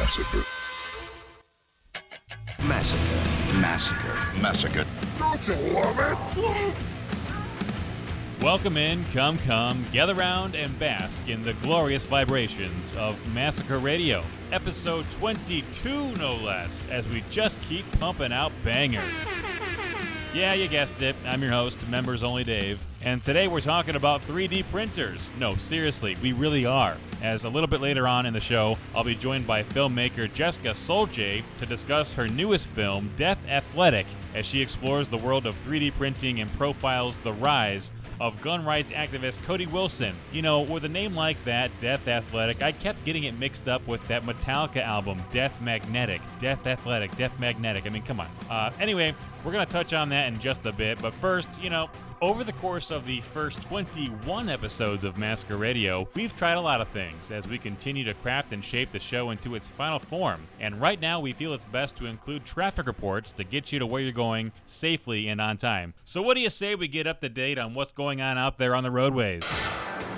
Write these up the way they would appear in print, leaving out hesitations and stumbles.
Massacre. Massacre. Massacre. Massacre. Don't you love it? Welcome in, come, gather round and bask in the glorious vibrations of Massacre Radio, episode 22 no less, as we just keep pumping out bangers. Yeah, you guessed it, I'm your host, Membersonly Dave, and today we're talking about 3D printers. No, seriously, we really are. As a little bit later on in the show, I'll be joined by filmmaker Jessica Solce to discuss her newest film, Death Athletic, as she explores the world of 3D printing and profiles the rise of gun rights activist Cody Wilson. You know, with a name like that, Death Athletic, I kept getting it mixed up with that Metallica album, Death Magnetic. Death Athletic, Death Magnetic. I mean, come on. Anyway, we're going to touch on that in just a bit, but first, over the course of the first 21 episodes of Massacre Radio, we've tried a lot of things as we continue to craft and shape the show into its final form. And right now, we feel it's best to include traffic reports to get you to where you're going safely and on time. So what do you say we get up to date on what's going on out there on the roadways?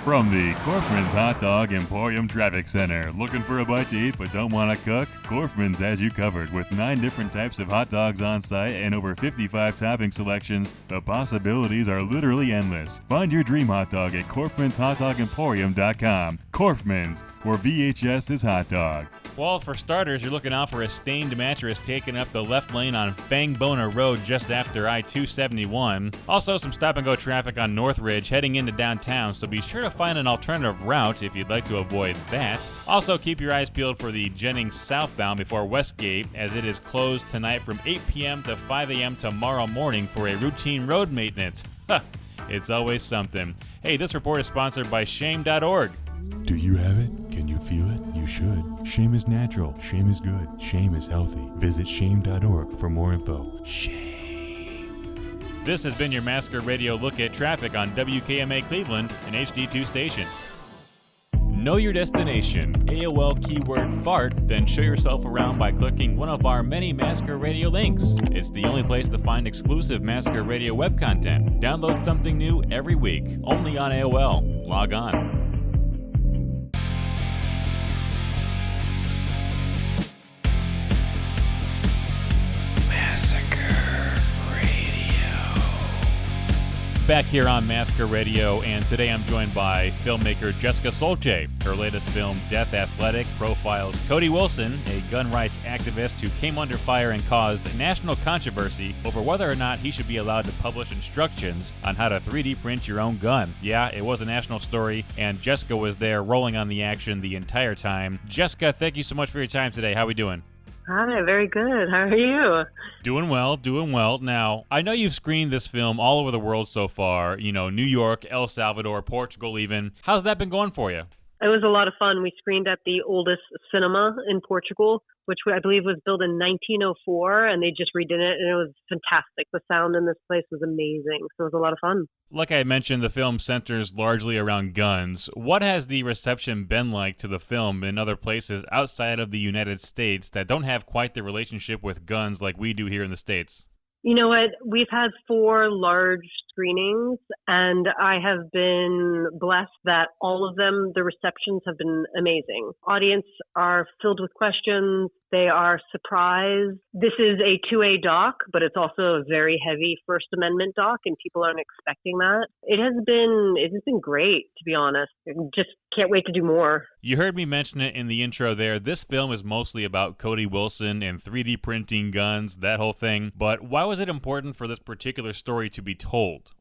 From the Corfman's Hot Dog Emporium Traffic Center. Looking for a bite to eat but don't want to cook? Corfman's has you covered with 9 different types of hot dogs on site and over 55 topping selections. The possibilities are literally endless. Find your dream hot dog at Corfman'sHotDogEmporium.com. Corfman's, where VHS is hot dog. Well, for starters, you're looking out for a stained mattress taking up the left lane on Fangboner Road just after I-271. Also, some stop-and-go traffic on Northridge heading into downtown, so be sure to find an alternative route if you'd like to avoid that. Also, keep your eyes peeled for the Jennings southbound before Westgate, as it is closed tonight from 8 p.m. to 5 a.m. tomorrow morning for a routine road maintenance. It's always something. Hey, this report is sponsored by Shame.org. Do you have it? Can you feel it? You should. Shame is natural. Shame is good. Shame is healthy. Visit shame.org for more info. Shame. This has been your Massacre Radio look at traffic on WKMA Cleveland and HD2 station. Know your destination. AOL keyword fart, then show yourself around by clicking one of our many Massacre Radio links. It's the only place to find exclusive Massacre Radio web content. Download something new every week, only on AOL. Log on. Back here on Massacre Radio, and today I'm joined by filmmaker Jessica Solce. Her latest film, Death Athletic, profiles Cody Wilson, a gun rights activist who came under fire and caused national controversy over whether or not he should be allowed to publish instructions on how to 3D print your own gun. Yeah, it was a national story, and Jessica was there rolling on the action the entire time. Jessica, thank you so much for your time today. How are we doing? Hi, very good. How are you? Doing well. Now, I know you've screened this film all over the world so far, New York, El Salvador, Portugal even. How's that been going for you? It was a lot of fun. We screened at the oldest cinema in Portugal, which I believe was built in 1904, and they just redid it, and it was fantastic. The sound in this place was amazing, so it was a lot of fun. Like I mentioned, the film centers largely around guns. What has the reception been like to the film in other places outside of the United States that don't have quite the relationship with guns like we do here in the States? You know what? We've had 4 large screenings, and I have been blessed that all of them, the receptions have been amazing. Audience are filled with questions. They are surprised. This is a 2A doc, but it's also a very heavy First Amendment doc, and people aren't expecting that. It has been great, to be honest. Just can't wait to do more. You heard me mention it in the intro there. This film is mostly about Cody Wilson and 3D printing guns, that whole thing. But why was it important for this particular story to be told?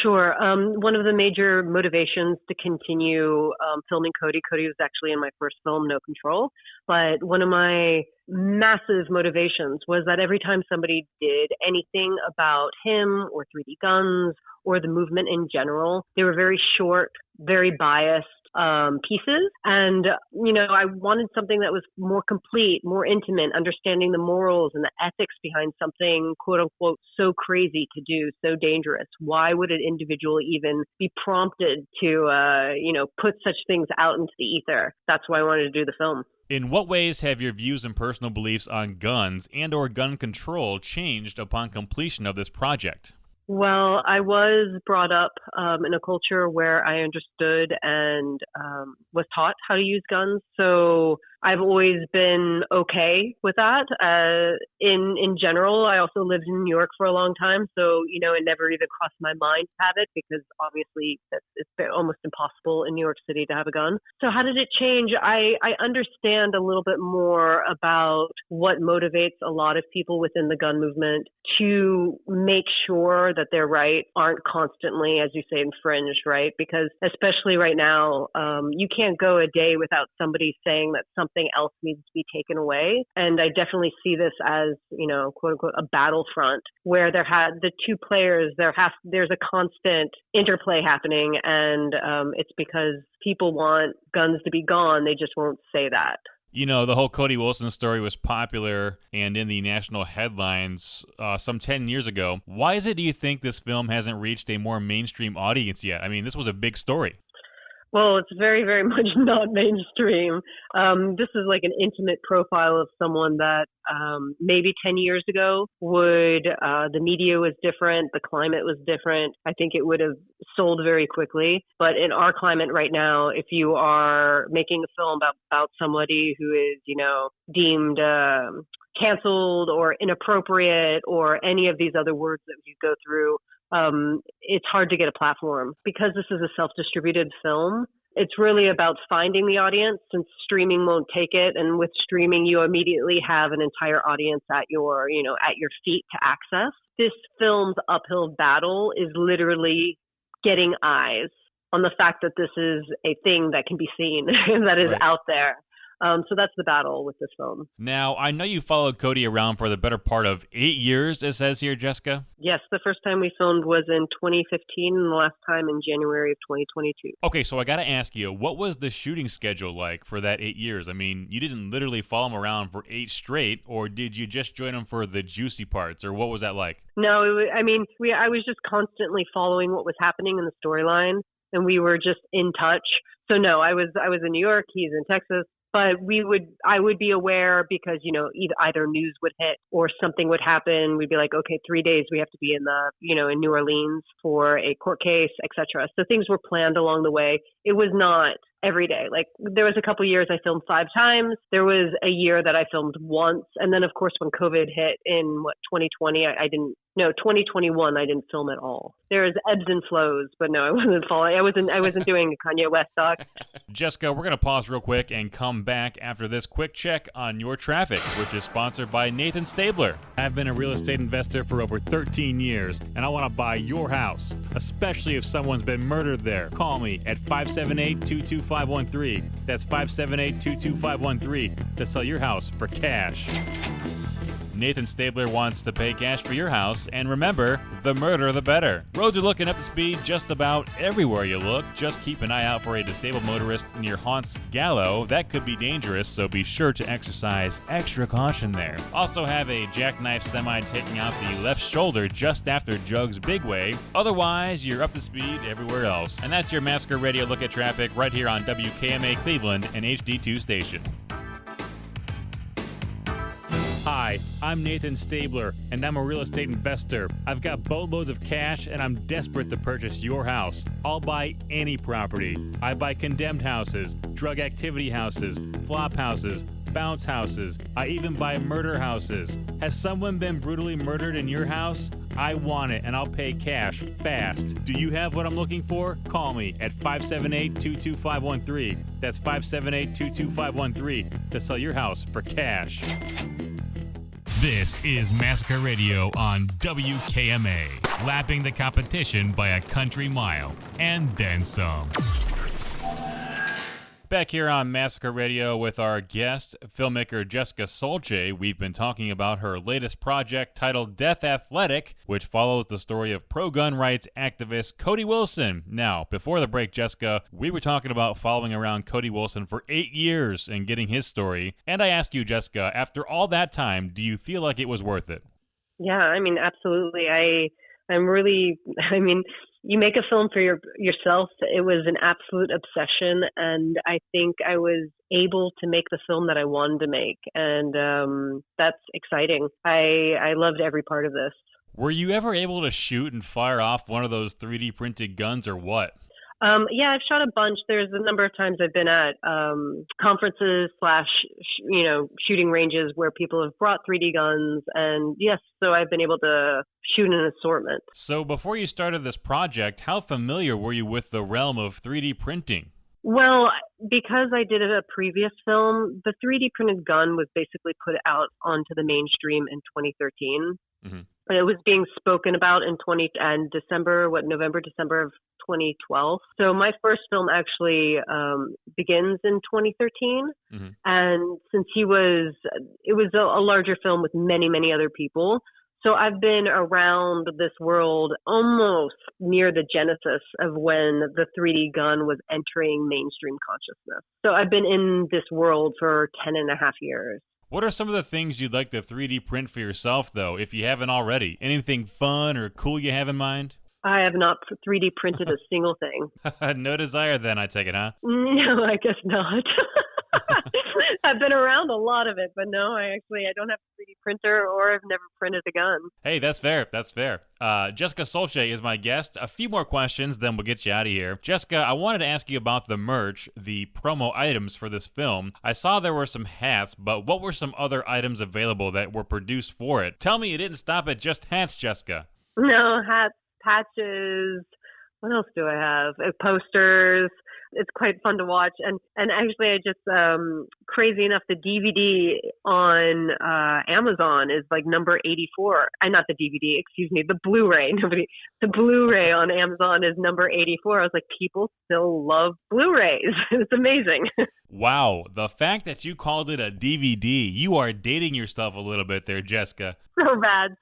Sure. One of the major motivations to continue filming Cody was actually in my first film, No Control. But one of my massive motivations was that every time somebody did anything about him or 3D guns or the movement in general, they were very short, very biased pieces. And, I wanted something that was more complete, more intimate, understanding the morals and the ethics behind something, quote unquote, so crazy to do, so dangerous. Why would an individual even be prompted to, put such things out into the ether? That's why I wanted to do the film. In what ways have your views and personal beliefs on guns and or gun control changed upon completion of this project? Well, I was brought up in a culture where I understood and was taught how to use guns. So I've always been okay with that. In general, I also lived in New York for a long time, so it never even crossed my mind to have it because obviously it's almost impossible in New York City to have a gun. So how did it change? I understand a little bit more about what motivates a lot of people within the gun movement to make sure that their rights aren't constantly, as you say, infringed, right? Because especially right now, you can't go a day without somebody saying that something else needs to be taken away. And I definitely see this as, quote unquote, a battlefront where the two players, there's a constant interplay happening. And it's because people want guns to be gone. They just won't say that. The whole Cody Wilson story was popular and in the national headlines some 10 years ago. Why is it, do you think, this film hasn't reached a more mainstream audience yet? I mean, this was a big story. Well, it's very, very much not mainstream. This is like an intimate profile of someone that maybe 10 years ago the media was different, the climate was different. I think it would have sold very quickly. But in our climate right now, if you are making a film about somebody who is, deemed canceled or inappropriate or any of these other words that you go through, it's hard to get a platform because this is a self-distributed film. It's really about finding the audience, since streaming won't take it. And with streaming, you immediately have an entire audience at your feet to access. This film's uphill battle is literally getting eyes on the fact that this is a thing that can be seen, that is right out there. So that's the battle with this film. Now, I know you followed Cody around for the better part of 8 years, it says here, Jessica. Yes, the first time we filmed was in 2015 and the last time in January of 2022. Okay, so I got to ask you, what was the shooting schedule like for that 8 years? I mean, you didn't literally follow him around for 8 straight, or did you just join him for the juicy parts, or what was that like? No, I was just constantly following what was happening in the storyline, and we were just in touch. So no, I was in New York, he's in Texas. But I would be aware because, either news would hit or something would happen. We'd be like, okay, 3 days we have to be in in New Orleans for a court case, etc. So things were planned along the way. It was not every day. Like there was a couple years I filmed 5 times. There was a year that I filmed once. And then of course, when COVID hit in 2020, 2021, I didn't film at all. There's ebbs and flows, but no, I wasn't following. I wasn't doing a Kanye West doc. Jessica, we're going to pause real quick and come back after this quick check on your traffic, which is sponsored by Nathan Stabler. I've been a real estate investor for over 13 years, and I want to buy your house, especially if someone's been murdered there. Call me at 578-22513. That's 578-22513 to sell your house for cash. Nathan Stabler wants to pay cash for your house, and remember, the murder the better. Roads are looking up to speed just about everywhere you look. Just keep an eye out for a disabled motorist near Haunt's Gallo. That could be dangerous, so be sure to exercise extra caution there. Also have a jackknife semi taking out the left shoulder just after Jug's Big Way. Otherwise, you're up to speed everywhere else. And that's your Massacre Radio look at traffic right here on WKMA Cleveland and HD2 station. Hi, I'm Nathan Stabler, and I'm a real estate investor. I've got boatloads of cash, and I'm desperate to purchase your house. I'll buy any property. I buy condemned houses, drug activity houses, flop houses, bounce houses. I even buy murder houses. Has someone been brutally murdered in your house? I want it, and I'll pay cash fast. Do you have what I'm looking for? Call me at 578-22513. That's 578-22513 to sell your house for cash. This is Massacre Radio on WKMA, lapping the competition by a country mile, and then some. Back here on Massacre Radio with our guest, filmmaker Jessica Solce, we've been talking about her latest project titled Death Athletic, which follows the story of pro-gun rights activist Cody Wilson. Now, before the break, Jessica, we were talking about following around Cody Wilson for 8 years and getting his story. And I asked you, Jessica, after all that time, do you feel like it was worth it? Yeah, absolutely. You make a film for yourself. It was an absolute obsession, and I think I was able to make the film that I wanted to make, and that's exciting. I loved every part of this. Were you ever able to shoot and fire off one of those 3D printed guns or what? Yeah, I've shot a bunch. There's a number of times I've been at conferences / shooting ranges where people have brought 3D guns. And yes, so I've been able to shoot an assortment. So before you started this project, how familiar were you with the realm of 3D printing? Well, because I did a previous film, the 3D printed gun was basically put out onto the mainstream in 2013. Mm-hmm. And it was being spoken about in November, December of 2012. So my first film actually begins in 2013. Mm-hmm. And since it was a larger film with many, many other people. So I've been around this world almost near the genesis of when the 3D gun was entering mainstream consciousness. So I've been in this world for 10 and a half years. What are some of the things you'd like to 3D print for yourself, though, if you haven't already? Anything fun or cool you have in mind? I have not 3D printed a single thing. No desire then, I take it, huh? No, I guess not. I've been around a lot of it, but no, I don't have a 3D printer or I've never printed a gun. Hey, that's fair. Jessica Solce is my guest. A few more questions, then we'll get you out of here. Jessica, I wanted to ask you about the merch, the promo items for this film. I saw there were some hats, but what were some other items available that were produced for it? Tell me you didn't stop at just hats, Jessica. No, hats, patches. What else do I have? Posters. It's quite fun to watch. And actually, I just, crazy enough, the DVD on Amazon is like number 84. Not the DVD, excuse me, the Blu-ray. The Blu-ray on Amazon is number 84. I was like, people still love Blu-rays. It's amazing. Wow. The fact that you called it a DVD, you are dating yourself a little bit there, Jessica. So bad.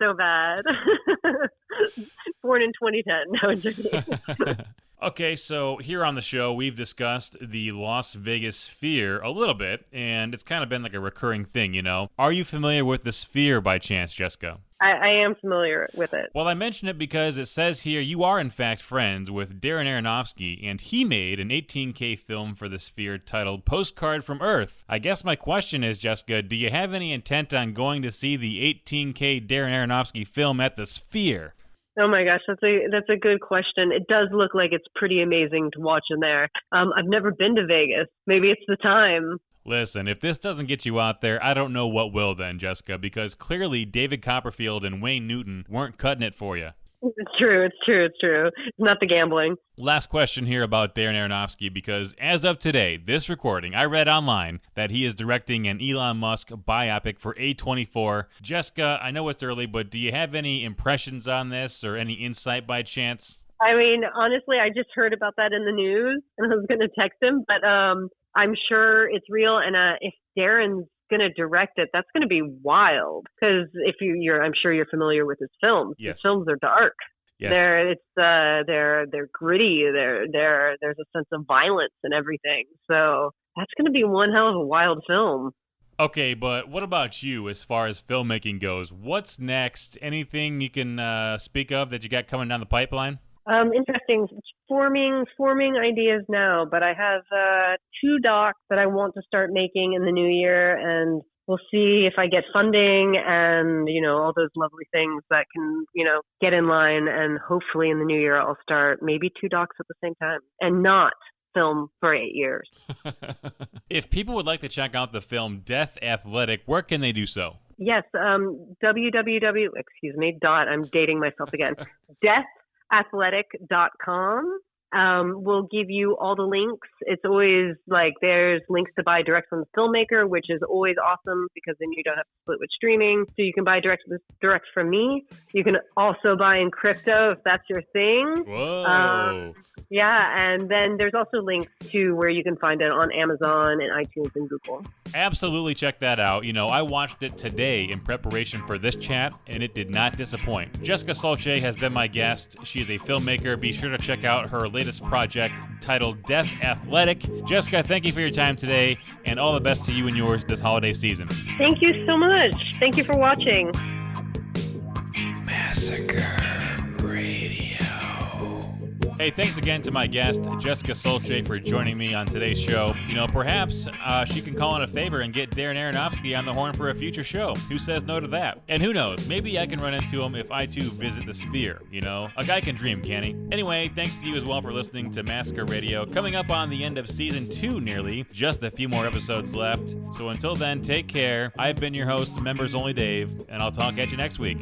Born in 2010. No, I'm just kidding. Okay, so here on the show, we've discussed the Las Vegas Sphere a little bit, and it's kind of been like a recurring thing, you know. Are you familiar with the Sphere by chance, Jessica? I am familiar with it. Well, I mention it because it says here you are, in fact, friends with Darren Aronofsky, and he made an 18K film for the Sphere titled Postcard from Earth. I guess my question is, Jessica, do you have any intent on going to see the 18K Darren Aronofsky film at the Sphere? Oh my gosh, that's a good question. It does look like it's pretty amazing to watch in there. I've never been to Vegas. Maybe it's the time. Listen, if this doesn't get you out there, I don't know what will then, Jessica, because clearly David Copperfield and Wayne Newton weren't cutting it for you. It's true. It's not the gambling. Last question here about Darren Aronofsky, because as of today, this recording, I read online that he is directing an Elon Musk biopic for A24. Jessica, I know it's early, but do you have any impressions on this or any insight by chance? I mean, honestly, I just heard about that in the news and I was going to text him, but I'm sure it's real. And if Darren's going to direct it, that's going to be wild, because I'm sure you're familiar with his films. Yes. His films are dark. Yes. They're gritty. There's a sense of violence and everything. So that's going to be one hell of a wild film. Okay, but what about you as far as filmmaking goes? What's next? Anything you can speak of that you got coming down the pipeline? Interesting. Forming ideas now, but I have 2 docs that I want to start making in the new year, and we'll see if I get funding and, all those lovely things that can, get in line, and hopefully in the new year I'll start maybe 2 docs at the same time and not film for 8 years. If people would like to check out the film Death Athletic, where can they do so? Yes, I'm dating myself again. deathathletic.com. We'll give you all the links. It's always like there's links to buy direct from the filmmaker, which is always awesome because then you don't have to split with streaming. So you can buy direct from me. You can also buy in crypto if that's your thing. Whoa. Yeah, and then there's also links to where you can find it on Amazon and iTunes and Google. Absolutely check that out. I watched it today in preparation for this chat, and it did not disappoint. Jessica Solce has been my guest. She is a filmmaker. Be sure to check out her latest project titled Death Athletic. Jessica, thank you for your time today, and all the best to you and yours this holiday season. Thank you so much. Thank you for watching. Massacre Radio. Hey, thanks again to my guest, Jessica Solce, for joining me on today's show. You know, perhaps she can call in a favor and get Darren Aronofsky on the horn for a future show. Who says no to that? And who knows, maybe I can run into him if I too visit the Sphere, you know? A guy can dream, can't he? Anyway, thanks to you as well for listening to Massacre Radio. Coming up on the end of Season 2 nearly, just a few more episodes left. So until then, take care. I've been your host, Membersonly Dave, and I'll talk at you next week.